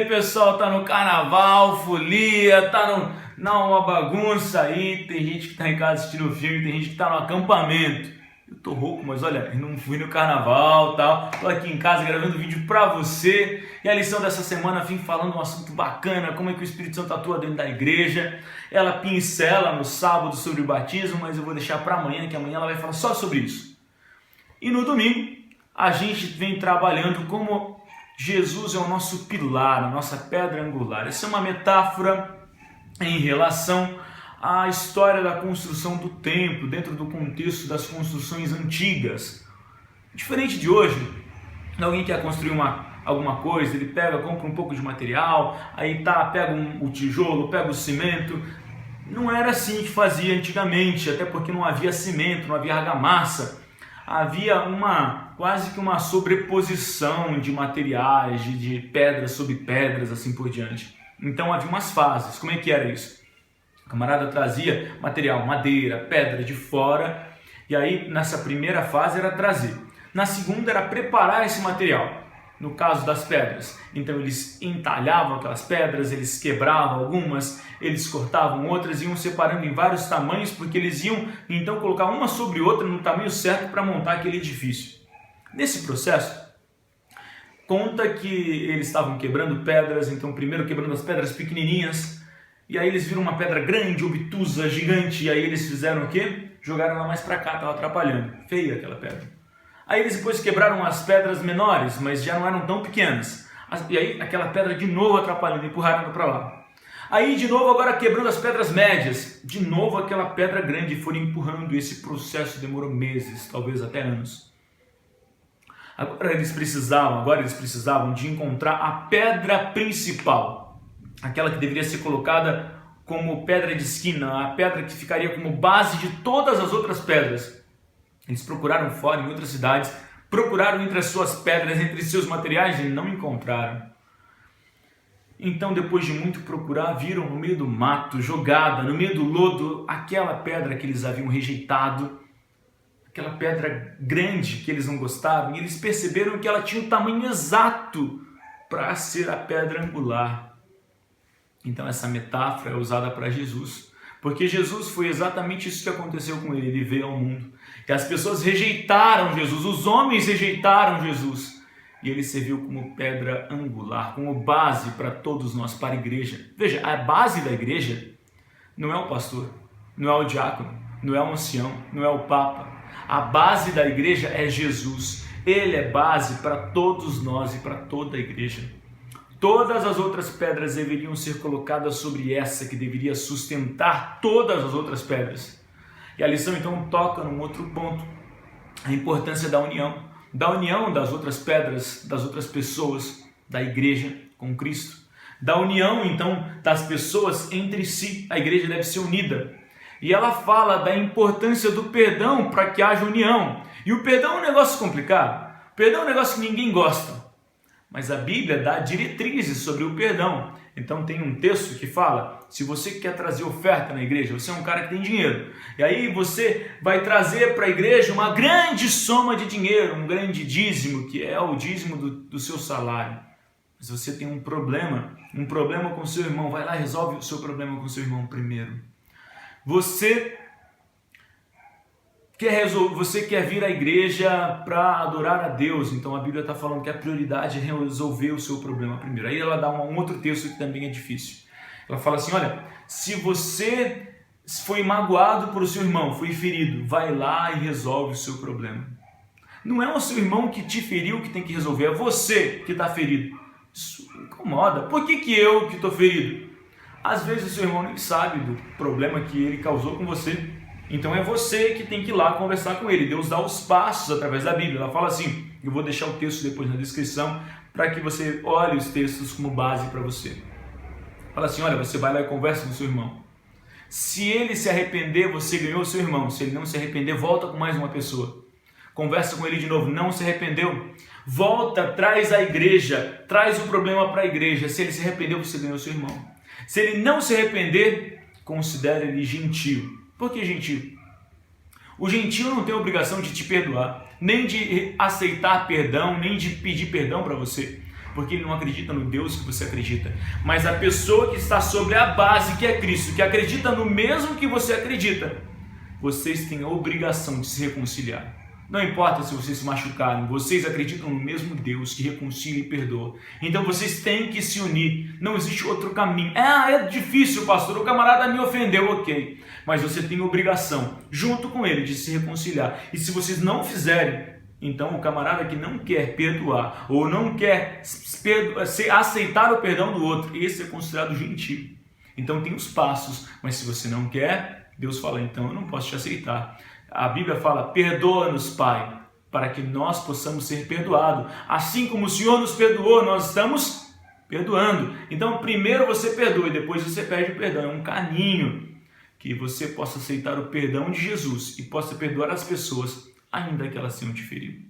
pessoal, tá no carnaval, folia, uma bagunça aí, tem gente que tá em casa assistindo filme, tem gente que tá no acampamento. Eu tô rouco, mas olha, eu não fui no carnaval e tal, tô aqui em casa gravando vídeo pra você. E a lição dessa semana vim falando um assunto bacana, como é que o Espírito Santo atua dentro da igreja. Ela pincela no sábado sobre o batismo, mas eu vou deixar pra amanhã, que amanhã ela vai falar só sobre isso. E no domingo, a gente vem trabalhando como Jesus é o nosso pilar, a nossa pedra angular. Essa é uma metáfora em relação à história da construção do templo, dentro do contexto das construções antigas. Diferente de hoje, alguém quer construir alguma coisa, ele compra um pouco de material, aí pega o tijolo, pega o cimento. Não era assim que fazia antigamente, até porque não havia cimento, não havia argamassa. Havia quase que uma sobreposição de materiais, de pedras sobre pedras, assim por diante. Então havia umas fases. Como é que era isso? O camarada trazia material, madeira, pedra de fora, e aí nessa primeira fase era trazer. Na segunda era preparar esse material, no caso das pedras. Então eles entalhavam aquelas pedras, eles quebravam algumas, eles cortavam outras, iam separando em vários tamanhos, porque eles iam então colocar uma sobre outra no tamanho certo para montar aquele edifício. Nesse processo, conta que eles estavam quebrando pedras, então primeiro quebrando as pedras pequenininhas, e aí eles viram uma pedra grande, obtusa, gigante, e aí eles fizeram o quê? Jogaram ela mais para cá, estava atrapalhando. Feia aquela pedra. Aí eles depois quebraram as pedras menores, mas já não eram tão pequenas. E aí aquela pedra de novo atrapalhando, empurraram para lá. Aí de novo agora quebrando as pedras médias. De novo aquela pedra grande, foram empurrando. Esse processo demorou meses, talvez até anos. Agora eles precisavam de encontrar a pedra principal. Aquela que deveria ser colocada como pedra de esquina, a pedra que ficaria como base de todas as outras pedras. Eles procuraram fora, em outras cidades, procuraram entre as suas pedras, entre seus materiais e não encontraram. Então, depois de muito procurar, viram no meio do mato, jogada, no meio do lodo, aquela pedra que eles haviam rejeitado, aquela pedra grande que eles não gostavam, e eles perceberam que ela tinha o tamanho exato para ser a pedra angular. Então, essa metáfora é usada para Jesus, porque Jesus foi exatamente isso que aconteceu com ele. Ele veio ao mundo e as pessoas rejeitaram Jesus, os homens rejeitaram Jesus, e ele serviu como pedra angular, como base para todos nós, para a igreja. Veja, a base da igreja não é o pastor, não é o diácono, não é o ancião, não é o papa. A base da igreja é Jesus. Ele é base para todos nós e para toda a igreja. Todas as outras pedras deveriam ser colocadas sobre essa que deveria sustentar todas as outras pedras. E a lição então toca num outro ponto, a importância da união das outras pedras, das outras pessoas, da igreja com Cristo. Da união então das pessoas entre si, a igreja deve ser unida. E ela fala da importância do perdão para que haja união. E o perdão é um negócio complicado, o perdão é um negócio que ninguém gosta. Mas a Bíblia dá diretrizes sobre o perdão. Então tem um texto que fala, se você quer trazer oferta na igreja, você é um cara que tem dinheiro, e aí você vai trazer para a igreja uma grande soma de dinheiro, um grande dízimo, que é o dízimo do seu salário. Mas você tem um problema com o seu irmão, vai lá e resolve o seu problema com o seu irmão primeiro. Você quer vir à igreja para adorar a Deus, então a Bíblia está falando que a prioridade é resolver o seu problema primeiro. Aí ela dá um outro texto que também é difícil. Ela fala assim, olha, se você foi magoado por o seu irmão, foi ferido, vai lá e resolve o seu problema. Não é o seu irmão que te feriu que tem que resolver, é você que está ferido. Isso incomoda. Por que eu que estou ferido? Às vezes o seu irmão nem sabe do problema que ele causou com você. Então é você que tem que ir lá conversar com ele. Deus dá os passos através da Bíblia. Ela fala assim, eu vou deixar o texto depois na descrição, para que você olhe os textos como base para você. Fala assim, olha, você vai lá e conversa com o seu irmão. Se ele se arrepender, você ganhou o seu irmão. Se ele não se arrepender, volta com mais uma pessoa. Conversa com ele de novo, não se arrependeu? Volta, traz a igreja, traz o problema para a igreja. Se ele se arrependeu, você ganhou o seu irmão. Se ele não se arrepender, considere ele gentio. Por que gentio? O gentio não tem a obrigação de te perdoar, nem de aceitar perdão, nem de pedir perdão para você. porque ele não acredita no Deus que você acredita. Mas a pessoa que está sobre a base que é Cristo, que acredita no mesmo que você acredita, vocês têm a obrigação de se reconciliar. Não importa se vocês se machucarem, vocês acreditam no mesmo Deus que reconcilia e perdoa. Então vocês têm que se unir, não existe outro caminho. É difícil, pastor, o camarada me ofendeu, ok. Mas você tem a obrigação, junto com ele, de se reconciliar. E se vocês não fizerem, então o camarada que não quer perdoar, ou não quer aceitar o perdão do outro, esse é considerado gentio. Então tem os passos, mas se você não quer, Deus fala, então eu não posso te aceitar. A Bíblia fala, perdoa-nos, Pai, para que nós possamos ser perdoados. Assim como o Senhor nos perdoou, nós estamos perdoando. Então, primeiro você perdoa e depois você pede o perdão. É um caminho que você possa aceitar o perdão de Jesus e possa perdoar as pessoas, ainda que elas tenham te ferido.